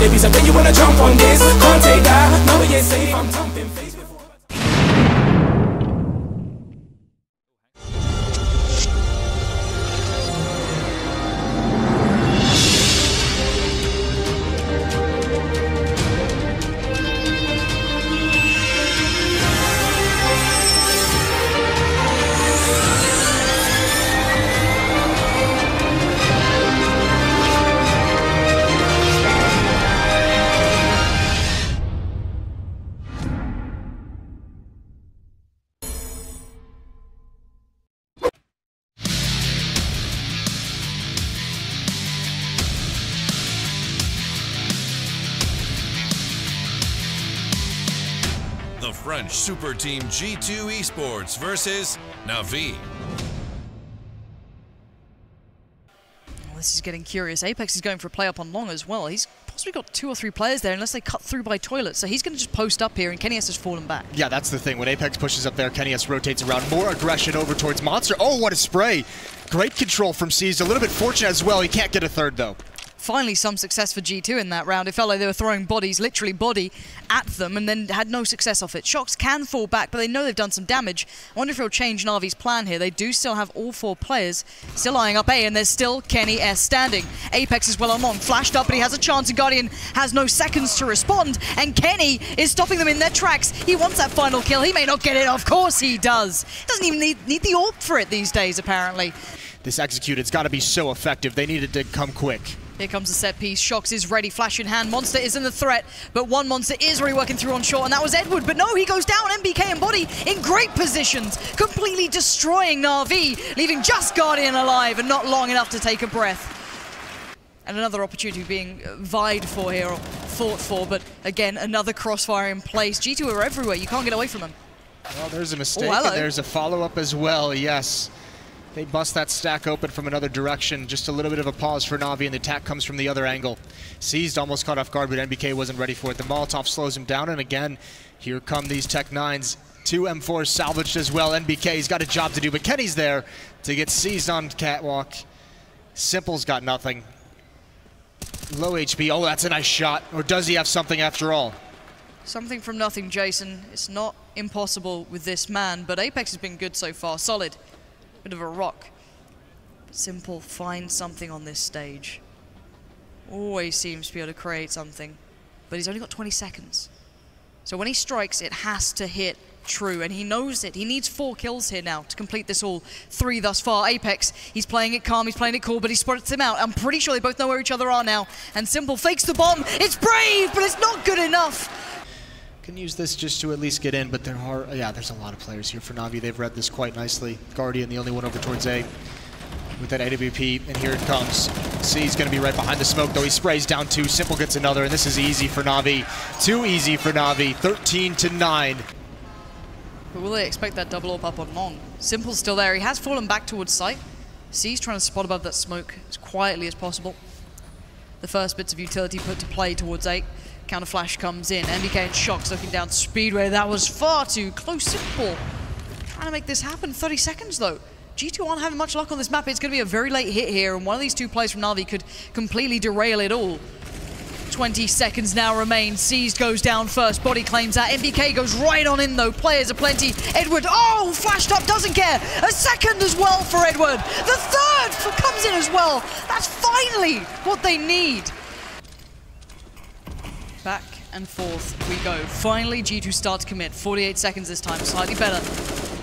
a piece of it, you wanna jump on this. Can't take that, no, we ain't safe, I'm jumping face before. The French super team G2 Esports versus Navi. Well, this is getting curious. Apex is going for a play up on long as well. He's possibly got 2 or 3 players there unless they cut through by toilet. So he's going to just post up here and kennyS has fallen back. Yeah, that's the thing. When Apex pushes up there, kennyS rotates around. More aggression over towards Monster. Oh, what a spray. Great control from Seized. A little bit fortunate as well. He can't get a third though. Finally some success for G2 in that round. It felt like they were throwing bodies, literally body, at them and then had no success off it. Shox can fall back, but they know they've done some damage. I wonder if it'll change Navi's plan here. They do still have all 4 players still eyeing up A, and there's still kennyS standing. Apex is well on long, flashed up, but he has a chance, and Guardian has no seconds to respond, and Kenny is stopping them in their tracks. He wants that final kill. He may not get it, of course he does. Doesn't even need the AWP for it these days, apparently. This executed's got to be so effective. They needed to come quick. Here comes the set piece. Shox is ready, flash in hand. Monster isn't the threat, but one Monster is already working through on short, and that was Edward. But no, he goes down. MBK and Body in great positions, completely destroying Na'Vi, leaving just Guardian alive and not long enough to take a breath. And another opportunity being vied for here, or fought for, but again, another crossfire in place. G2 are everywhere. You can't get away from them. Well, there's a mistake, and there's a follow-up as well, yes. They bust that stack open from another direction. Just a little bit of a pause for Navi, and the attack comes from the other angle. Seized, almost caught off guard, but MBK wasn't ready for it. The Molotov slows him down, and again, here come these Tech 9s. 2 M4s salvaged as well. MBK's got a job to do, but Kenny's there to get seized on catwalk. Simple's got nothing. Low HP. Oh, that's a nice shot. Or does he have something after all? Something from nothing, Jason. It's not impossible with this man, but Apex has been good so far. Solid. Bit of a rock. Simple finds something on this stage. Always seems to be able to create something. But he's only got 20 seconds. So when he strikes, it has to hit true, and he knows it. He needs 4 kills here now to complete this all. 3 thus far. Apex, he's playing it calm, he's playing it cool, but he spots him out. I'm pretty sure they both know where each other are now. And Simple fakes the bomb. It's brave, but it's not good enough. Can use this just to at least get in, but there are, there's a lot of players here for Navi. They've read this quite nicely. Guardian, the only one over towards A with that AWP, and here it comes. C's going to be right behind the smoke, though. He sprays down 2. Simple gets another, and this is easy for Navi. Too easy for Navi. 13-9. But will they expect that double up on long? Simple's still there. He has fallen back towards site. C's trying to spot above that smoke as quietly as possible. The first bits of utility put to play towards 8. Counter flash comes in. MBK and Shox looking down Speedway. That was far too close. Simple trying to make this happen. 30 seconds though. G2 aren't having much luck on this map. It's going to be a very late hit here, and one of these 2 players from Navi could completely derail it all. 20 seconds now remain. Seized goes down first. Body claims that. MBK goes right on in though. Players aplenty. Edward, oh, flashed up, doesn't care. A second as well for Edward. The third comes in as well. That's finally what they need. Back and forth we go. Finally, G2 start to commit. 48 seconds this time, slightly better.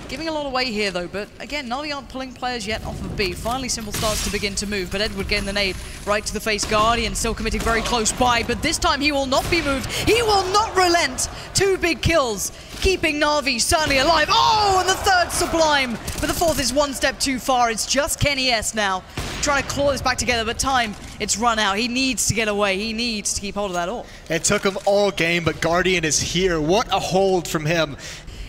Giving a lot away here though, but again, Navi aren't pulling players yet off of B. Finally, Simple starts to begin to move, but Edward getting the nade right to the face. Guardian still committing very close by, but this time he will not be moved. He will not relent. 2 big kills, keeping Navi certainly alive. Oh, and the third sublime, but the fourth is one step too far. It's just kennyS now, trying to claw this back together, but time, it's run out. He needs to get away. He needs to keep hold of that all. It took him all game, but Guardian is here. What a hold from him.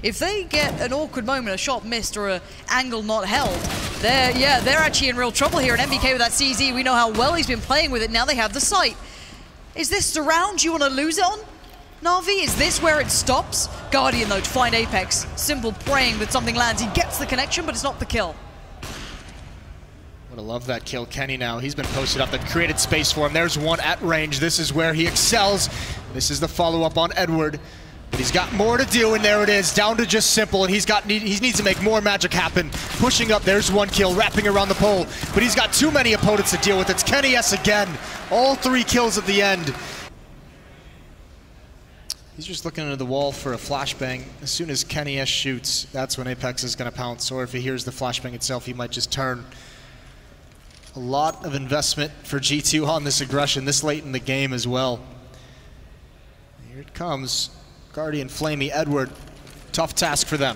If they get an awkward moment, a shot missed or an angle not held, they're actually in real trouble here. And MBK with that CZ, we know how well he's been playing with it. Now they have the sight. Is this the round you want to lose it on? Na'Vi, is this where it stops? Guardian though to find Apex. Simple praying that something lands. He gets the connection, but it's not the kill. Would have loved that kill. Kenny now, he's been posted up. They've created space for him. There's one at range. This is where he excels. This is the follow-up on Edward. But he's got more to do, and there it is, down to just simple, and he needs to make more magic happen. Pushing up, there's one kill, wrapping around the pole, but he's got too many opponents to deal with. It's Kenny S again. All 3 kills at the end. He's just looking into the wall for a flashbang. As soon as Kenny S shoots, that's when Apex is going to pounce, or if he hears the flashbang itself, he might just turn. A lot of investment for G2 on this aggression this late in the game as well. Here it comes. Guardian, Flamey, Edward. Tough task for them.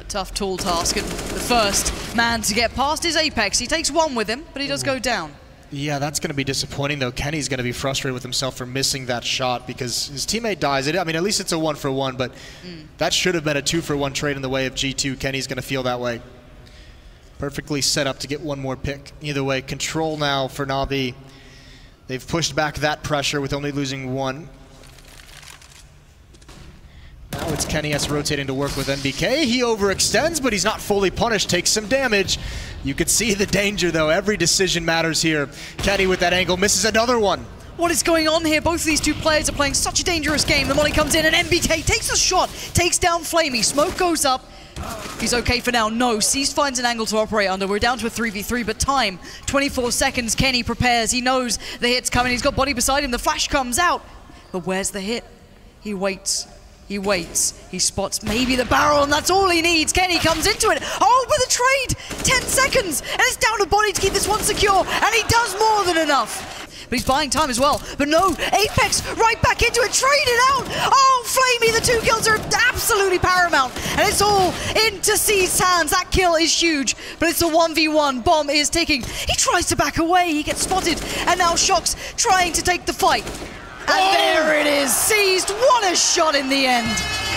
Tough tall task, and the first man to get past is Apex. He takes one with him, but he does go down. Yeah, that's going to be disappointing, though. Kenny's going to be frustrated with himself for missing that shot because his teammate dies. I mean, at least it's a 1-for-1, but that should have been a 2-for-1 trade in the way of G2. Kenny's going to feel that way. Perfectly set up to get one more pick. Either way, control now for Na'Vi. They've pushed back that pressure with only losing 1. Now it's Kenny S rotating to work with NBK. He overextends, but he's not fully punished, takes some damage. You could see the danger, though. Every decision matters here. Kenny with that angle misses another one. What is going on here? Both of these two players are playing such a dangerous game. The molly comes in and NBK takes a shot, takes down Flamey. Smoke goes up. He's okay for now. No, Cease finds an angle to operate under. We're down to a 3v3, but time, 24 seconds. Kenny prepares. He knows the hit's coming. He's got body beside him. The flash comes out. But where's the hit? He waits. He waits. He spots maybe the barrel, and that's all he needs. Kenny comes into it. Oh, with a trade! 10 seconds! And it's down to Bonnie to keep this one secure, and he does more than enough. But he's buying time as well. But no, Apex right back into it, trade it out! Oh, Flamey, the 2 kills are absolutely paramount. And it's all into C's hands. That kill is huge, but it's a 1v1. Bomb is ticking. He tries to back away. He gets spotted. And now Shox trying to take the fight. And there it is, seized. What a shot in the end.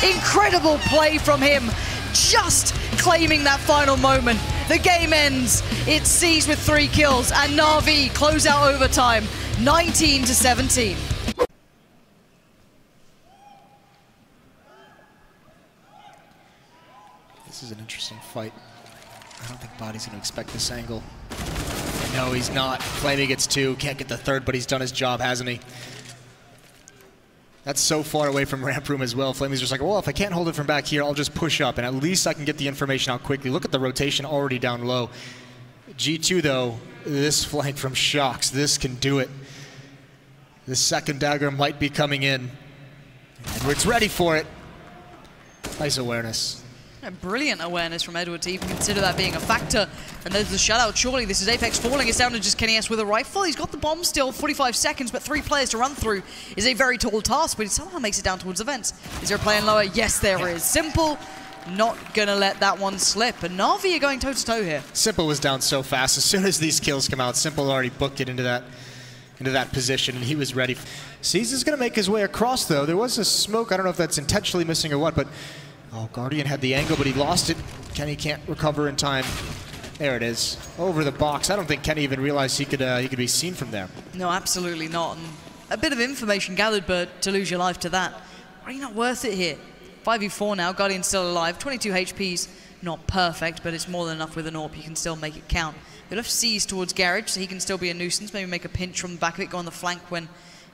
Incredible play from him, just claiming that final moment. The game ends, it's seized with 3 kills, and Na'Vi close out overtime, 19-17. This is an interesting fight. I don't think Body's going to expect this angle. No, he's not. Flamey gets 2, can't get the 3rd, but he's done his job, hasn't he? That's so far away from ramp room as well. Flamey's just like, well, if I can't hold it from back here, I'll just push up, and at least I can get the information out quickly. Look at the rotation already down low. G2, though, this flank from Shox, this can do it. The second dagger might be coming in. Edward's ready for it. Nice awareness. A brilliant awareness from Edward to even consider that being a factor. And there's the shutout. Surely this is Apex falling. It's down to just Kenny S with a rifle. He's got the bomb still, 45 seconds, but 3 players to run through is a very tall task, but he somehow makes it down towards the vents. Is there a player lower? Yes, there is. Simple, not gonna let that one slip. And Na'Vi are going toe-to-toe here. Simple was down so fast. As soon as these kills come out, Simple already booked it into that position, and he was ready. Cease is gonna make his way across, though. There was a smoke. I don't know if that's intentionally missing or what, but oh, Guardian had the angle, but he lost it. Kenny can't recover in time. There it is, over the box. I don't think Kenny even realized he could be seen from there. No, absolutely not. And a bit of information gathered, but to lose your life to that, really not worth it here. 5v4 now, Guardian's still alive. 22 HP's not perfect, but it's more than enough with an AWP. You can still make it count. They left C's towards Garage, so he can still be a nuisance. Maybe make a pinch from the back of it, go on the flank when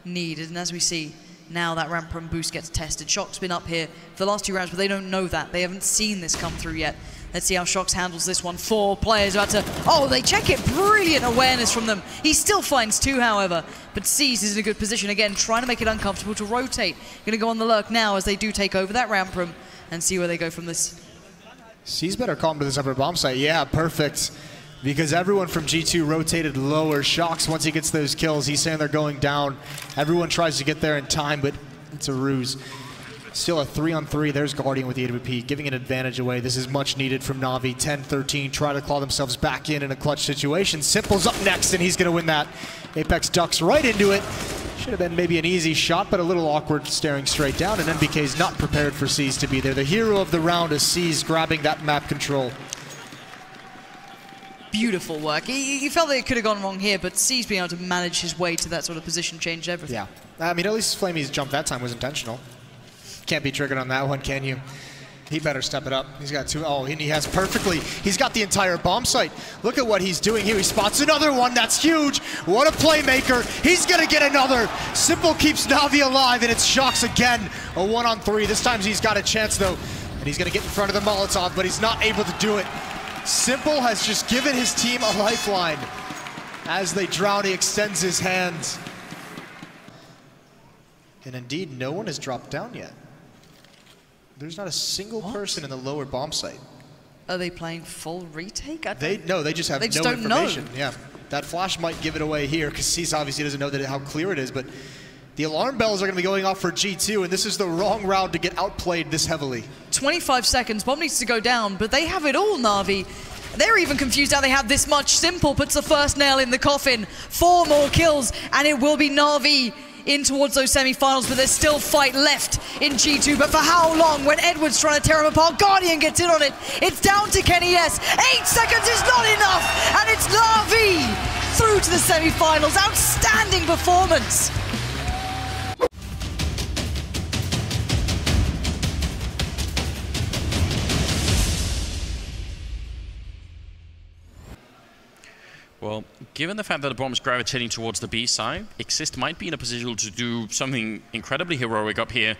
needed. And as we see, now that ramp run boost gets tested. Shock's been up here for the last 2 rounds, but they don't know that. They haven't seen this come through yet. Let's see how Shox handles this one. 4 players about to... Oh, they check it. Brilliant awareness from them. He still finds 2, however. But C's is in a good position again, trying to make it uncomfortable to rotate. Going to go on the lurk now as they do take over that ramp room and see where they go from this. C's better call him to this upper bomb site. Yeah, perfect. Because everyone from G2 rotated lower. Shox, once he gets those kills, he's saying they're going down. Everyone tries to get there in time, but it's a ruse. Still a 3-on-3. There's Guardian with the AWP, giving an advantage away. This is much needed from Na'Vi. 10-13, try to claw themselves back in a clutch situation. Simple's up next, and he's going to win that. Apex ducks right into it. Should have been maybe an easy shot, but a little awkward staring straight down, and NBK's not prepared for C's to be there. The hero of the round is C's grabbing that map control. Beautiful work. He felt that it could have gone wrong here, but C's being able to manage his way to that sort of position changed everything. Yeah. I mean, at least Flamey's jump that time was intentional. Can't be triggered on that one, can you? He better step it up. He's got two. Oh, and he has perfectly. He's got the entire bomb site. Look at what he's doing here. He spots another one. That's huge. What a playmaker. He's going to get another. Simple keeps Navi alive, and it's Shocks again. A 1-on-3. This time he's got a chance, though. And he's going to get in front of the Molotov, but he's not able to do it. Simple has just given his team a lifeline. As they drown, he extends his hands. And indeed, no one has dropped down yet. There's not a single person in the lower bomb site. Are they playing full retake? No, they just have no information. Yeah, that flash might give it away here because Cease obviously doesn't know how clear it is, but the alarm bells are going to be going off for G2, and this is the wrong round to get outplayed this heavily. 25 seconds, bomb needs to go down, but they have it all, Na'Vi. They're even confused how they have this much. Simple puts the first nail in the coffin. 4 more kills, and it will be Na'Vi in towards those semi-finals, but there's still fight left in G2. But for how long? When Edward's trying to tear him apart, Guardian gets in on it. It's down to Kenny S. 8 seconds is not enough, and it's Na'Vi through to the semi-finals. Outstanding performance. Well, given the fact that the bomb is gravitating towards the B side, Exist might be in a position to do something incredibly heroic up here.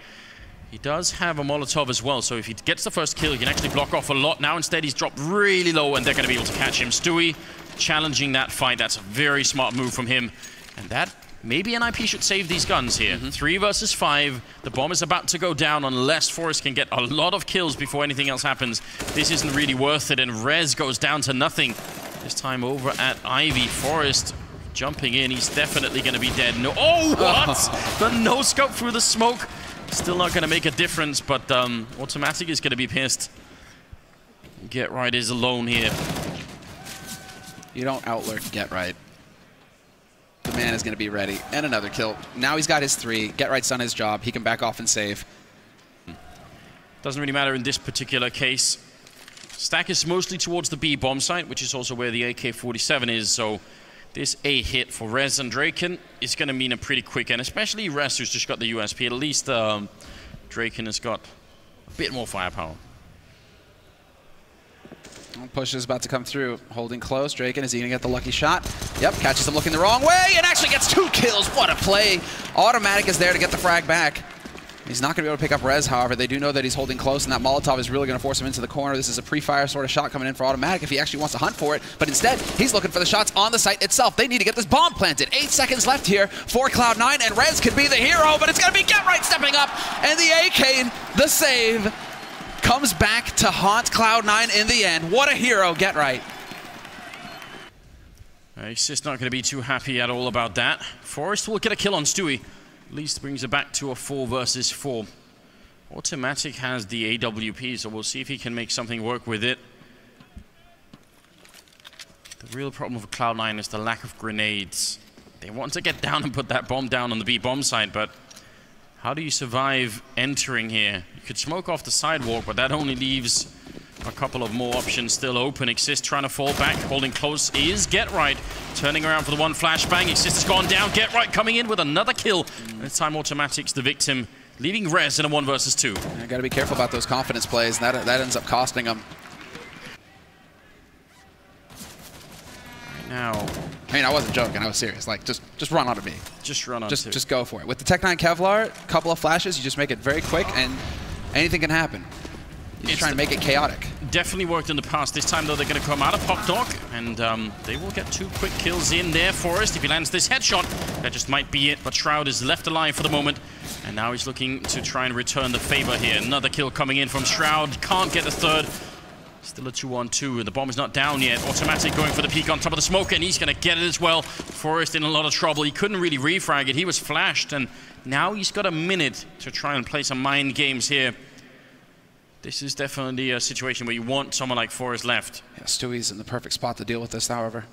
He does have a Molotov as well, so if he gets the first kill, he can actually block off a lot. Now instead, he's dropped really low, and they're going to be able to catch him. Stewie challenging that fight. That's a very smart move from him. And that, maybe NIP should save these guns here. 3 versus 5. The bomb is about to go down unless Forest can get a lot of kills before anything else happens. This isn't really worth it, and Rez goes down to nothing. This time over at Ivy. Forest jumping in. He's definitely going to be dead. No. Oh, what? The no-scope through the smoke. Still not going to make a difference, but Automatic is going to be pissed. Get Right is alone here. You don't outlurk Get Right. The man is going to be ready. And another kill. Now he's got his 3. Get Right's done his job. He can back off and save. Doesn't really matter in this particular case. Stack is mostly towards the B bomb site, which is also where the AK-47 is, so this A hit for Rez and Draken is going to mean a pretty quick end, especially Rez, who's just got the USP. At least Draken has got a bit more firepower. Push is about to come through. Holding close. Draken, is he going to get the lucky shot? Yep, catches him looking the wrong way and actually gets 2 kills. What a play. Automatic is there to get the frag back. He's not going to be able to pick up Rez, however. They do know that he's holding close, and that Molotov is really going to force him into the corner. This is a pre-fire sort of shot coming in for Automatic if he actually wants to hunt for it. But instead, he's looking for the shots on the site itself. They need to get this bomb planted. 8 seconds left here for Cloud9, and Rez could be the hero, but it's going to be Get Right stepping up, and the AK, the save, comes back to haunt Cloud9 in the end. What a hero, Get Right. He's just not going to be too happy at all about that. Forest will get a kill on Stewie. At least brings it back to a 4 versus 4. Automatic has the AWP, so we'll see if he can make something work with it. The real problem for Cloud9 is the lack of grenades. They want to get down and put that bomb down on the B bomb site, but how do you survive entering here? You could smoke off the sidewalk, but that only leaves a couple of more options still open. Exist trying to fall back, holding close is Get Right. Turning around for the one flashbang. Exist has gone down. Get Right coming in with another kill. And this time Automatic's the victim, leaving Rez in a 1 versus 2. I got to be careful about those confidence plays. That ends up costing them. Right now. I mean, I wasn't joking. I was serious. Like, just run onto me. Just run on. Just go for it. With the Tech9 Kevlar, a couple of flashes, you just make it very quick, and anything can happen. You just try and make it chaotic. Definitely worked in the past. This time, though, they're going to come out of Pop Dog, and they will get 2 quick kills in there. Forest, if he lands this headshot, that just might be it. But Shroud is left alive for the moment, and now he's looking to try and return the favor here. Another kill coming in from Shroud. Can't get the 3rd. Still a 2-on-2, and the bomb is not down yet. Automatic going for the peek on top of the smoke, and he's going to get it as well. Forest in a lot of trouble. He couldn't really refrag it. He was flashed, and now he's got a minute to try and play some mind games here. This is definitely a situation where you want someone like Forest left. Yeah, Stewie's in the perfect spot to deal with this, however.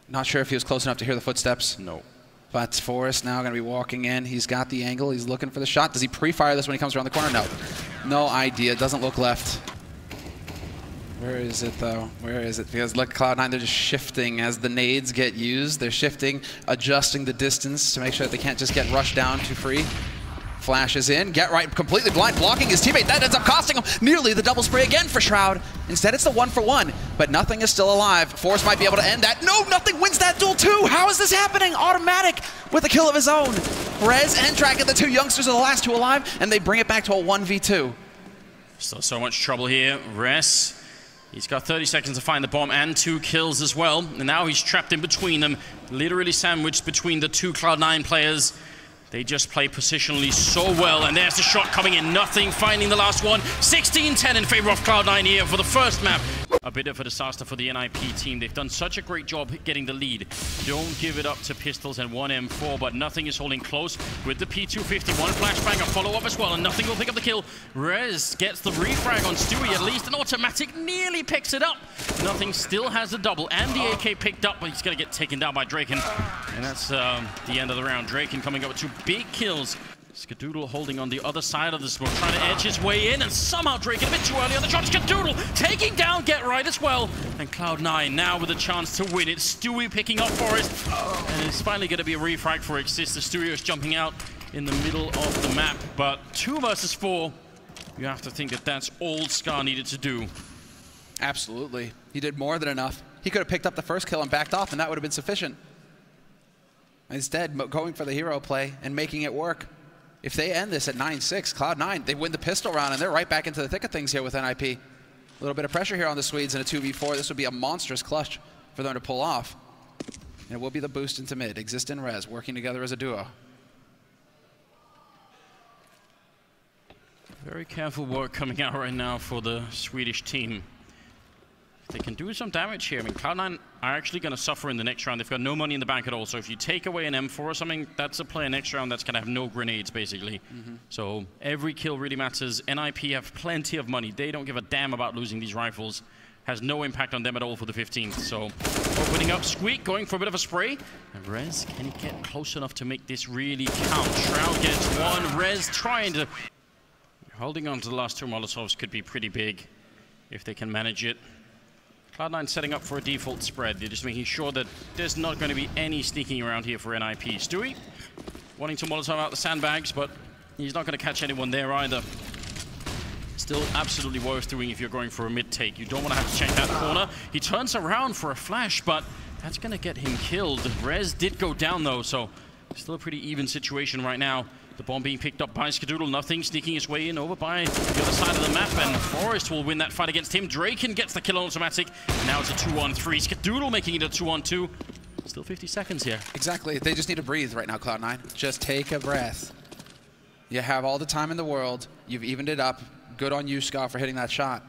Not sure if he was close enough to hear the footsteps. No. But Forest now going to be walking in. He's got the angle. He's looking for the shot. Does he pre-fire this when he comes around the corner? No. No idea. Doesn't look left. Where is it, though? Where is it? Because look, Cloud9, they're just shifting as the nades get used. They're shifting, adjusting the distance to make sure that they can't just get rushed down too free. Flashes in, get right, completely blind, blocking his teammate. That ends up costing him nearly the double spray again for Shroud. Instead, it's the 1-for-1, but Nothing is still alive. Force might be able to end that. No, Nothing wins that duel too. How is this happening? Automatic with a kill of his own. Rez and Dragon, the two youngsters, are the last two alive, and they bring it back to a 1v2. Still so much trouble here. Rez, he's got 30 seconds to find the bomb and 2 kills as well. And now he's trapped in between them, literally sandwiched between the two Cloud9 players. They just play positionally so well, and there's the shot coming in. Nothing finding the last one. 16-10 in favor of Cloud9 here for the first map. A bit of a disaster for the NIP team. They've done such a great job getting the lead. Don't give it up to Pistols and 1M4, but Nothing is holding close with the P250. One flashbang, a follow-up as well, and Nothing will pick up the kill. Rez gets the refrag on Stewie, at least an automatic, nearly picks it up. Nothing still has the double, and the AK picked up, but he's going to get taken down by Draken. And that's the end of the round. Draken coming up with 2 big kills. Skadoodle holding on the other side of the smoke, trying to edge his way in, and somehow Draken a bit too early on the shot. Skadoodle taking down Get Right as well. And Cloud9 now with a chance to win it. Stewie picking up Forest, and it's finally going to be a refrag for Exist. The Studios jumping out in the middle of the map, but 2 versus 4. You have to think that that's all Scar needed to do. Absolutely. He did more than enough. He could have picked up the first kill and backed off, and that would have been sufficient. Instead, going for the hero play and making it work. If they end this at 9-6, Cloud9, they win the pistol round, and they're right back into the thick of things here with NIP. A little bit of pressure here on the Swedes in a 2v4. This would be a monstrous clutch for them to pull off. And it will be the boost into mid. Exist and Rez working together as a duo. Very careful work coming out right now for the Swedish team. They can do some damage here. I mean, Cloud9 are actually going to suffer in the next round. They've got no money in the bank at all. So if you take away an M4 or something, that's a player next round that's going to have no grenades, basically. So every kill really matters. NIP have plenty of money. They don't give a damn about losing these rifles. Has no impact on them at all for the 15th. So opening up, Squeak going for a bit of a spray. And Rez, can he get close enough to make this really count? Shroud gets one. Rez trying to... Holding on to the last 2 Molotovs could be pretty big if they can manage it. Cloud9 setting up for a default spread. They're just making sure that there's not going to be any sneaking around here for NIP. Stewie wanting to Molotov out the sandbags, but he's not going to catch anyone there either. Still absolutely worth doing if you're going for a mid-take. You don't want to have to check that corner. He turns around for a flash, but that's going to get him killed. Rez did go down, though, so still a pretty even situation right now. The bomb being picked up by Skadoodle. Nothing sneaking his way in over by the other side of the map, and Forest will win that fight against him. Draken gets the kill on automatic. Now it's a 2-1-3. Skadoodle making it a 2-1-2. Still 50 seconds here. Exactly. They just need to breathe right now, Cloud9. Just take a breath. You have all the time in the world. You've evened it up. Good on you, Scott, for hitting that shot.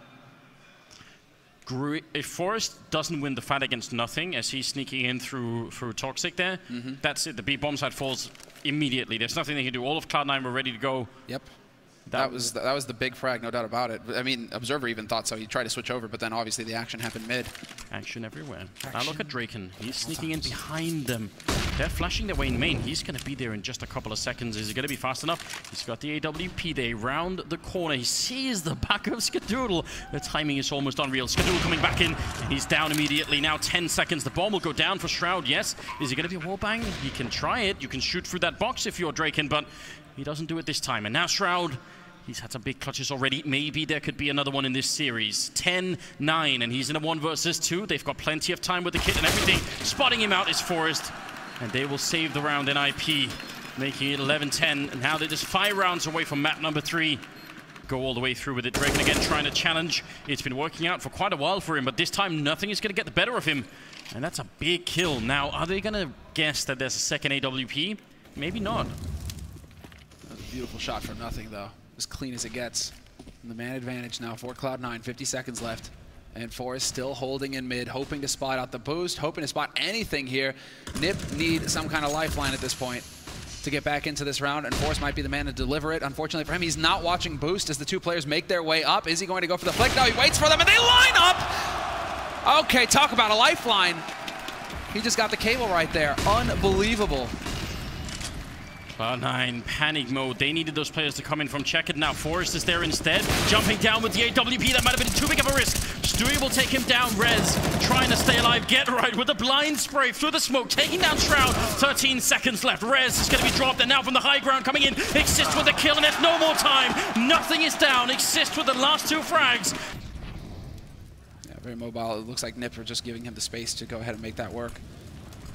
If Forest doesn't win the fight against Nothing, as he's sneaking in through Toxic there, that's it. The B bomb side falls immediately. There's nothing they can do. All of Cloud9 were ready to go. Yep. That was the big frag, no doubt about it. I mean, Observer even thought so. He tried to switch over, but then obviously the action happened mid. Action everywhere. Now look at Draken. He's sneaking in behind them. They're flashing their way in main. He's going to be there in just a couple of seconds. Is he going to be fast enough? He's got the AWP. They round the corner. He sees the back of Skadoodle. The timing is almost unreal. Skadoodle coming back in. He's down immediately. Now 10 seconds. The bomb will go down for Shroud. Yes. Is he going to be a wallbang? He can try it. You can shoot through that box if you're Draken, but he doesn't do it this time. And now Shroud, he's had some big clutches already. Maybe there could be another one in this series. 10-9, and he's in a 1 versus 2. They've got plenty of time with the kit and everything. Spotting him out is Forest, and they will save the round. NIP making it 11-10, and now they're just 5 rounds away from map number 3. Go all the way through with it. Draken again trying to challenge. It's been working out for quite a while for him, but this time Nothing is going to get the better of him, and that's a big kill. Now, are they going to guess that there's a second AWP? Maybe not. That was a beautiful shot from Nothing, though. As clean as it gets. And the man advantage now for Cloud9, 50 seconds left. And Forest still holding in mid, hoping to spot out the boost, hoping to spot anything here. Nip need some kind of lifeline at this point to get back into this round, and Forest might be the man to deliver it. Unfortunately for him, he's not watching boost as the 2 players make their way up. Is he going to go for the flick? No, he waits for them, and they line up! Okay, talk about a lifeline. He just got the cable right there. Unbelievable. Cloud9, panic mode. They needed those players to come in from check it. Now Forest is there instead. Jumping down with the AWP. That might have been too big of a risk. Stewie will take him down. Rez trying to stay alive. alive. Get right with the blind spray through the smoke, taking down Shroud. 13 seconds left. Rez is going to be dropped, and now from the high ground coming in. Exist with the kill, and there's no more time. Nothing is down. Exist with the last 2 frags. Yeah, very mobile. It looks like Nipper just giving him the space to go ahead and make that work.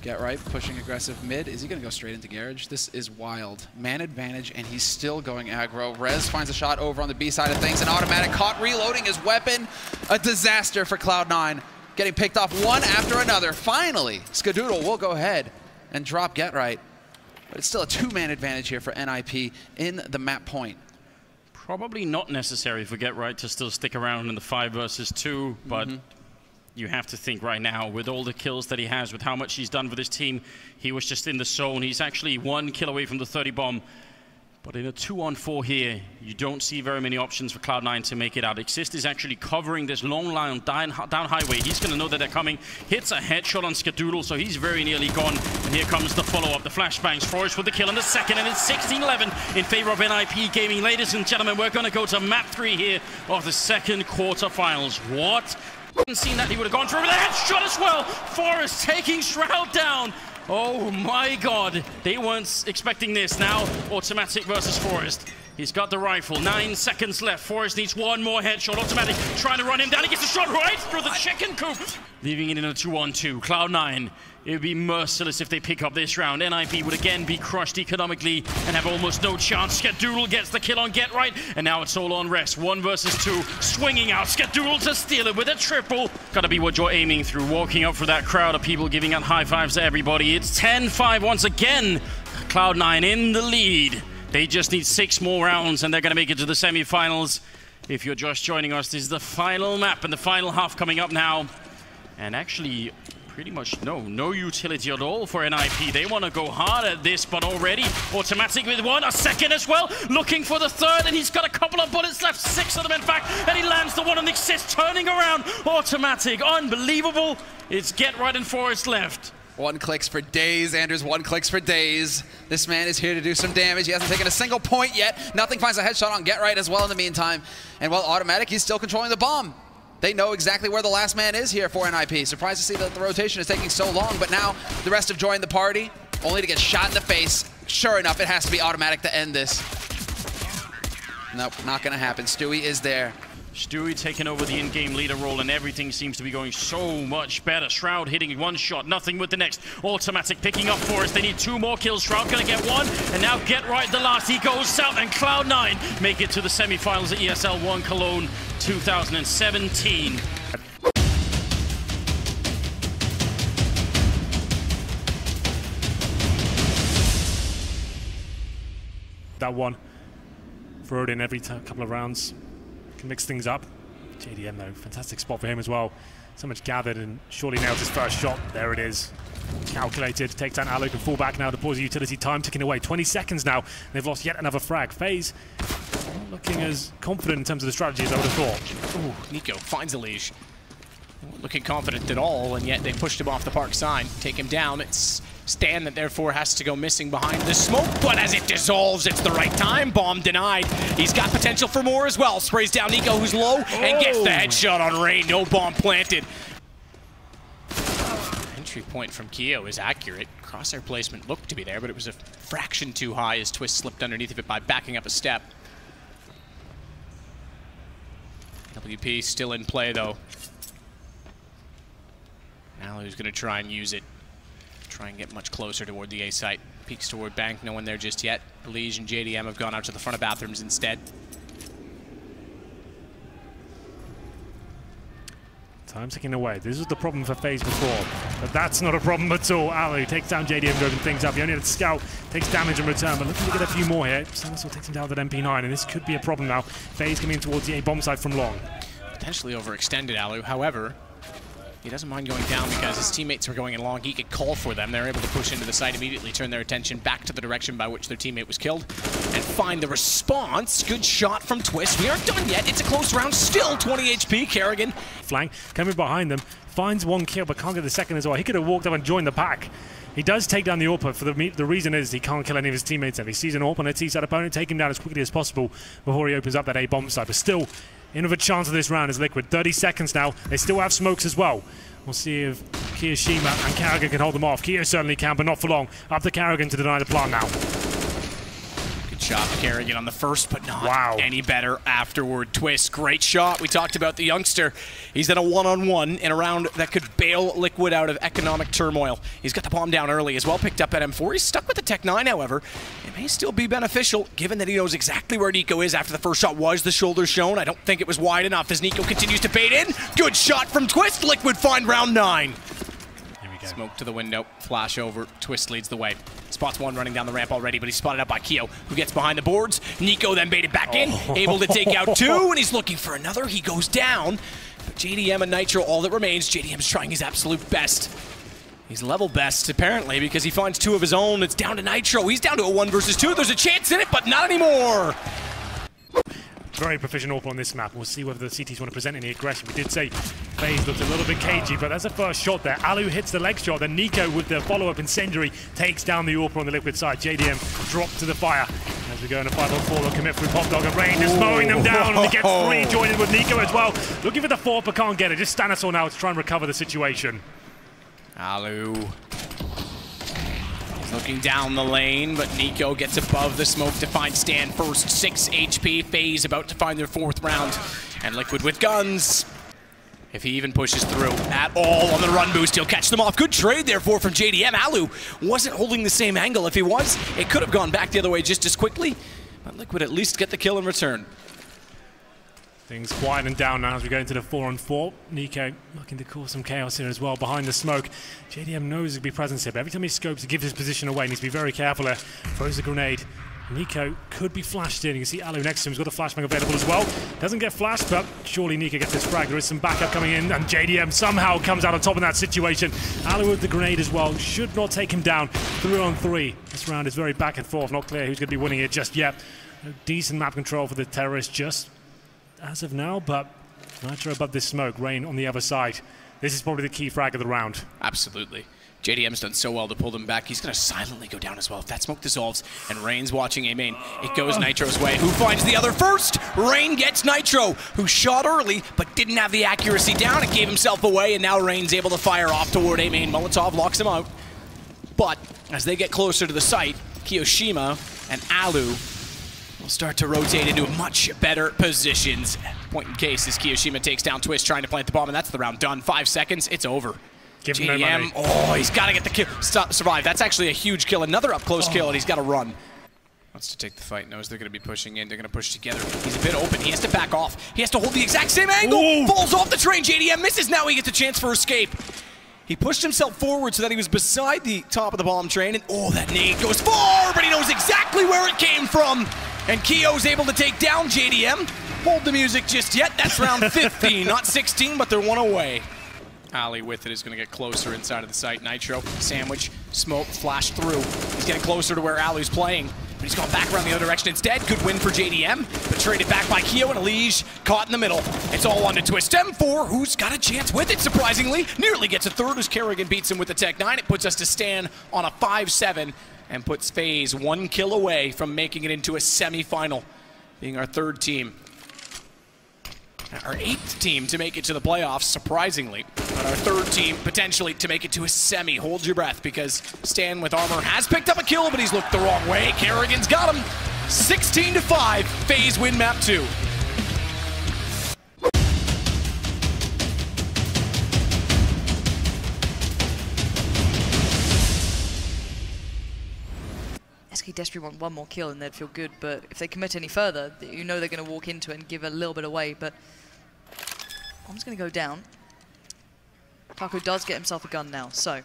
Get right, pushing aggressive mid. Is he going to go straight into Garage? This is wild. Man advantage, and he's still going aggro. Rez finds a shot over on the B side of things, and Automatic caught reloading his weapon. A disaster for Cloud9. Getting picked off one after another. Finally, Skadoodle will go ahead and drop Get Right. But it's still a 2-man advantage here for NIP in the map point. Probably not necessary for Get Right to still stick around in the 5 versus 2, but you have to think right now, with all the kills that he has, with how much he's done for this team, he was just in the zone. He's actually 1 kill away from the 30 bomb. But in a 2-on-4 here, you don't see very many options for Cloud9 to make it out. Exist is actually covering this long line down highway. He's going to know that they're coming. Hits a headshot on Skadoodle, so he's very nearly gone. And here comes the follow-up. The flashbangs. Forrest with the kill on the second, and it's 16-11 in favor of NIP Gaming. Ladies and gentlemen, we're going to go to map 3 here of the second quarterfinals. What? Hadn't seen that. He would have gone through with a headshot as well. Forrest taking Shroud down. Oh my god, they weren't expecting this. Now, Automatic versus Forrest. He's got the rifle, 9 seconds left. Forrest needs one more headshot. Automatic trying to run him down. He gets a shot right through the chicken coop. Leaving it in a 2-on-2. Cloud9, it would be merciless if they pick up this round. NIP would again be crushed economically and have almost no chance. Skadoodle gets the kill on Get Right, and now it's all on Rest. 1 versus 2, swinging out. Skadoodle to steal it with a triple. Gotta be what you're aiming through, walking up for that crowd of people giving out high fives to everybody. It's 10-5 once again. Cloud9 in the lead. They just need 6 more rounds, and they're gonna make it to the semi-finals. If you're just joining us, this is the final map and the final half coming up now. And actually, pretty much no utility at all for NIP. They want to go hard at this, but already Automatic with 1, a second as well, looking for the 3rd, and he's got a couple of bullets left, 6 of them in fact, and he lands the one on Exist, turning around. Automatic, unbelievable. It's Get Right and Forrest left. 1 clicks for days, Anders. 1 clicks for days. This man is here to do some damage. He hasn't taken a single point yet. Nothing finds a headshot on Get Right as well in the meantime. And while Automatic, he's still controlling the bomb. They know exactly where the last man is here for NIP. Surprised to see that the rotation is taking so long, but now the rest have joined the party, only to get shot in the face. Sure enough, it has to be Automatic to end this. Nope, not gonna happen. Stewie is there. Stewie taking over the in-game leader role, and everything seems to be going so much better. Shroud hitting 1 shot, nothing with the next. Automatic picking up Forrest. They need 2 more kills. Shroud gonna get 1, and now Get Right the last. He goes south, and Cloud9 make it to the semi-finals at ESL One Cologne 2017. That one, throw it in every couple of rounds. Can mix things up. JDM though, fantastic spot for him as well. So much gathered, and surely nails his first shot. There it is. Calculated, takes down Allo, can fall back now, deploys the utility, time ticking away. 20 seconds now, they've lost yet another frag. FaZe not looking as confident in terms of the strategy as I would have thought. Ooh, Nico finds a leash. Not looking confident at all, and yet they pushed him off the park side. Take him down. It's Stan that therefore has to go missing behind the smoke, but as it dissolves, it's the right time. Bomb denied. He's got potential for more as well. Sprays down Nico, who's low, and gets the headshot on Rain. No bomb planted. Entry point from Keo is accurate. Crosshair placement looked to be there, but it was a fraction too high as Twist slipped underneath of it by backing up a step. WP still in play though. Now who's gonna try and use it. Try and get much closer toward the A site. Peeks toward Bank, no one there just yet. Elige and JDM have gone out to the front of bathrooms instead. Time ticking away. This was the problem for FaZe before, but that's not a problem at all. Allo takes down JDM, open things up. He only had to scout, takes damage in return, but looking to get a few more here. Samusel takes him down with that MP9, and this could be a problem now. FaZe coming in towards the A bomb side from long. Potentially overextended Allo, however, he doesn't mind going down because his teammates are going in long. He could call for them. They're able to push into the site, immediately turn their attention back to the direction by which their teammate was killed, and find the response. Good shot from Twist. We aren't done yet. It's a close round. Still 20 HP. Kerrigan. Flank coming behind them. Finds 1 kill, but can't get the second as well. He could have walked up and joined the pack. He does take down the AWP. For the reason is he can't kill any of his teammates. If he sees an AWP on a T-side opponent, take him down as quickly as possible before he opens up that A bomb side. But still, in with a chance of this round is Liquid. 30 seconds now. They still have smokes as well. We'll see if Kiyoshima and Carrigan can hold them off. Kiyo certainly can, but not for long. Up to Carrigan to deny the plant now. Good shot for Carrigan on the first, but not any better afterward. Twist, great shot. We talked about the youngster. He's in a one-on-one in a round that could bail Liquid out of economic turmoil. He's got the bomb down early as well, picked up at M4. He's stuck with the Tech 9, however. It may still be beneficial, given that he knows exactly where Nico is after the first shot was the shoulder shown. I don't think it was wide enough as Nico continues to bait in. Good shot from Twist. Liquid find round 9. Smoke to the window, flash over, Twist leads the way. Spots one running down the ramp already, but he's spotted up by Keo, who gets behind the boards. Nico then baited back in, able to take out 2, and he's looking for another. He goes down, but JDM and Nitro, all that remains. JDM's trying his absolute best. He's level best, apparently, because he finds 2 of his own. It's down to Nitro. He's down to a 1 versus 2. There's a chance in it, but not anymore. Very proficient AWP on this map. We'll see whether the CTs want to present any aggression. We did say FaZe looked a little bit cagey, but that's the first shot there. Alu hits the leg shot, then Nico with the follow-up incendiary takes down the AWP on the Liquid side. JDM dropped to the fire. As we go in a 5-on-4, they'll commit through Pop Dog, and Rain is mowing them down, and he gets 3, joining with Nico as well. Looking for the 4, but can't get it. Just Stanislaw now to try and recover the situation. Alu. Looking down the lane, but Nico gets above the smoke to find Stan first. 6 HP. FaZe about to find their 4th round. And Liquid with guns. If he even pushes through at all on the run boost, he'll catch them off. Good trade, therefore, from JDM. Alu wasn't holding the same angle. If he was, it could have gone back the other way just as quickly. But Liquid at least get the kill in return. Things quieting down now as we go into the 4-on-4. Nico looking to cause some chaos here as well behind the smoke. JDM knows he'll be present here, but every time he scopes, he gives his position away. He needs to be very careful there. Throws a grenade. Nico could be flashed in. You can see Alu next to him. He's got a flashbang available as well. Doesn't get flashed, but surely Nico gets this frag. There is some backup coming in, and JDM somehow comes out on top in that situation. Alu with the grenade as well. Should not take him down. 3-on-3. This round is very back and forth. Not clear who's going to be winning it just yet. Decent map control for the terrorists just as of now, but Nitro above this smoke, Rain on the other side. This is probably the key frag of the round. Absolutely. JDM's done so well to pull them back. He's going to silently go down as well. If that smoke dissolves and Rain's watching A main, it goes Nitro's way. Who finds the other first? Rain gets Nitro, who shot early but didn't have the accuracy down. It gave himself away, and now Rain's able to fire off toward A main. Molotov locks him out. But as they get closer to the site, Kiyoshima and Alu will start to rotate into much better positions. Point in case as Kiyoshima takes down Twist trying to plant the bomb, and that's the round done. 5 seconds, it's over. Give him no money. Oh, he's got to get the kill. Survive. That's actually a huge kill. Another up-close kill, and he's got to run. Wants to take the fight. Knows they're going to be pushing in. They're going to push together. He's a bit open. He has to back off. He has to hold the exact same angle. Ooh. Falls off the train. JDM misses. Now he gets a chance for escape. He pushed himself forward so that he was beside the top of the bomb train, and oh, that nade goes far, but he knows exactly where it came from. And Keo's able to take down JDM. Hold the music just yet. That's round 15, not 16, but they're 1 away. Ali with it is going to get closer inside of the site. Nitro, sandwich, smoke, flash through. He's getting closer to where Ali's playing, but he's gone back around the other direction instead. Good win for JDM, but traded back by Keo, and Elige caught in the middle. It's all on to Twist. M4, who's got a chance with it, surprisingly. Nearly gets a 3rd as Kerrigan beats him with the Tech 9. It puts us to Stan on a 5-7 and puts FaZe 1 kill away from making it into a semi-final, being our 3rd team. Our 8th team to make it to the playoffs, surprisingly. But our 3rd team potentially to make it to a semi. Hold your breath, because Stan with armor has picked up a kill, but he's looked the wrong way. Kerrigan's got him. 16-5, FaZe win map 2. SK desperately want 1 more kill and they'd feel good, but if they commit any further, you know they're going to walk into it and give a little bit away, but Bomb's going to go down. Taco does get himself a gun now, so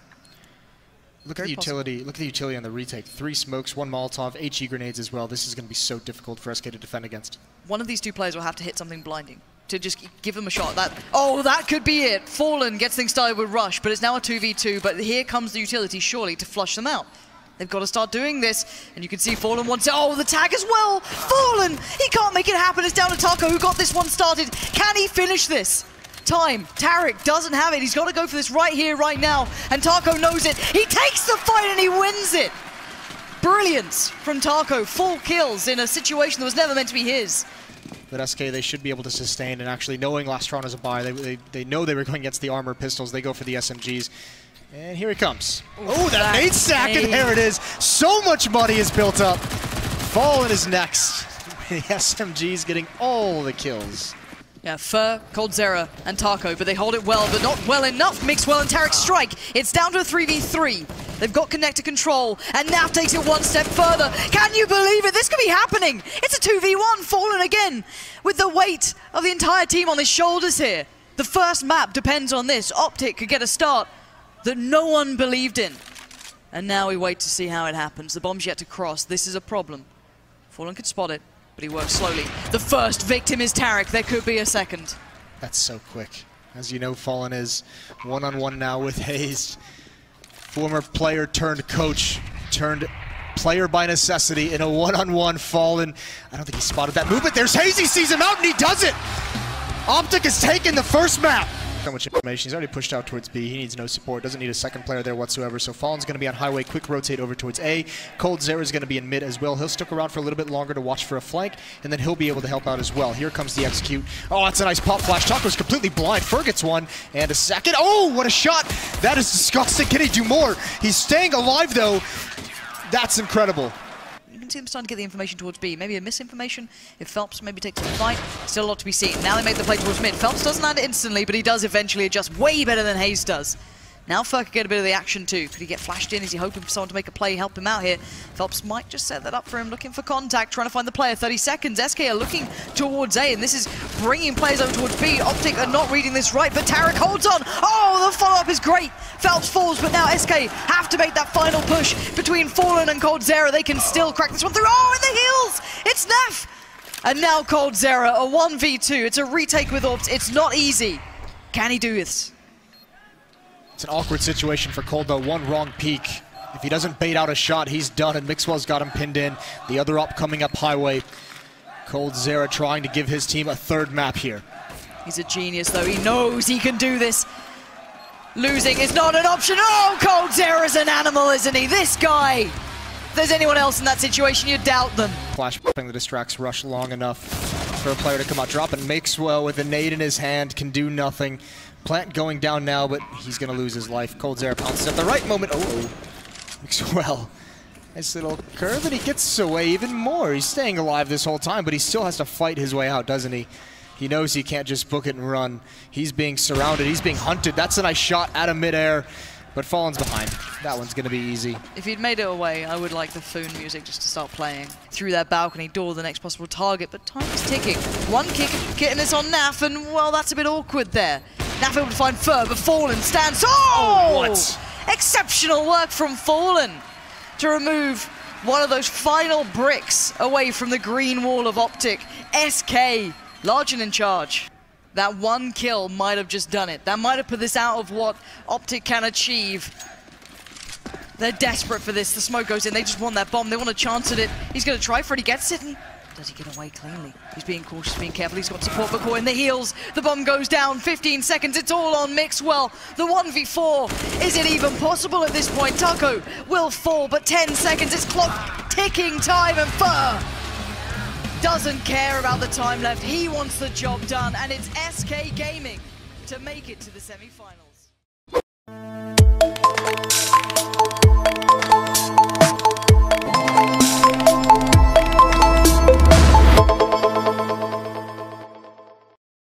look at the utility. Look at the utility on the retake. 3 smokes, 1 Molotov, HE grenades as well. This is going to be so difficult for SK to defend against. One of these 2 players will have to hit something blinding to just give them a shot. That could be it. Fallen gets things started with Rush, but it's now a 2v2, but here comes the utility surely to flush them out. They've got to start doing this, and you can see Fallen wants it. Oh, the tag as well! Fallen! He can't make it happen. It's down to Taco, who got this one started. Can he finish this? Time. Tarek doesn't have it. He's got to go for this right here, right now, and Taco knows it. He takes the fight and he wins it! Brilliance from Taco. 4 kills in a situation that was never meant to be his. But SK, they should be able to sustain, and actually knowing last round is a bye, they know they were going against the armor pistols. They go for the SMGs. And here he comes. Oh, that nade stack, and there it is. So much money is built up. Fallen is next. The SMG's getting all the kills. Yeah, Fur, coldzera, and Taco, but they hold it well, but not well enough. Mixwell and Tarek strike. It's down to a 3v3. They've got connector control, and Naf takes it one step further. Can you believe it? This could be happening. It's a 2v1, Fallen again, with the weight of the entire team on his shoulders here. The first map depends on this. Optic could get a start that no one believed in. And now we wait to see how it happens. The bomb's yet to cross. This is a problem. Fallen could spot it, but he works slowly. The first victim is Tarek. There could be a second. That's so quick. As you know, Fallen is one-on-one now with Hayes. Former player turned coach, turned player by necessity in a one-on-one. Fallen, I don't think he spotted that movement. There's Hayes, he sees him out and he does it! Optic has taken the first map. So much information. He's already pushed out towards B. He needs no support. Doesn't need a second player there whatsoever. So Fallen's going to be on highway. Quick rotate over towards A. coldzera is going to be in mid as well. He'll stick around for a little bit longer to watch for a flank, and then he'll be able to help out as well. Here comes the execute. Oh, that's a nice pop flash. Taco's completely blind. Fur gets one and a second. Oh, what a shot! That is disgusting. Can he do more? He's staying alive though. That's incredible. You can see them starting to get the information towards B. Maybe a misinformation if Phelps maybe takes a fight. Still a lot to be seen. Now they make the play towards mid. Phelps doesn't land it instantly, but he does eventually adjust way better than Hayes does. Now Fur could get a bit of the action too. Could he get flashed in? Is he hoping for someone to make a play, help him out here? Phelps might just set that up for him, looking for contact, trying to find the player. 30 seconds. SK are looking towards A, and this is bringing players over towards B. Optic are not reading this right, but Tarek holds on. Oh, the follow-up is great. Phelps falls, but now SK have to make that final push between Fallen and coldzera. They can still crack this one through. Oh, in the heels! It's Naf! And now coldzera, a 1v2. It's a retake with Orbs. It's not easy. Can he do this? It's an awkward situation for Cold though. One wrong peek. If he doesn't bait out a shot, he's done, and Mixwell's got him pinned in. The other op coming up highway. coldzera trying to give his team a third map here. He's a genius though. He knows he can do this. Losing is not an option. Oh, coldzera's an animal, isn't he? This guy. If there's anyone else in that situation, you doubt them. Flashbang that distracts Rush long enough for a player to come out dropping. Mixwell with a nade in his hand can do nothing. Plant going down now, but he's going to lose his life. coldzera pounces at the right moment. Oh, Mixwell. Nice little curve, and he gets away even more. He's staying alive this whole time, but he still has to fight his way out, doesn't he? He knows he can't just book it and run. He's being surrounded. He's being hunted. That's a nice shot out of midair, but Fallen's behind. That one's going to be easy. If he'd made it away, I would like the Foon music just to start playing. Through that balcony door, the next possible target, but time is ticking. One kick, getting this on Naf, and well, that's a bit awkward there. Naf able to find Fur, but Fallen stands. Oh! What? Exceptional work from Fallen to remove one of those final bricks away from the green wall of Optic. SK, large and in charge. That one kill might have just done it. That might have put this out of what Optic can achieve. They're desperate for this. The smoke goes in. They just want that bomb. They want a chance at it. He's going to try for it. He gets it. And does he get away cleanly? He's being cautious, being careful. He's got support McCoy in the heels. The bomb goes down. 15 seconds. It's all on Mixwell. The 1v4. Is it even possible at this point? Taco will fall, but 10 seconds. It's clock ticking time, and Fur doesn't care about the time left. He wants the job done, and it's SK Gaming to make it to the semi-finals.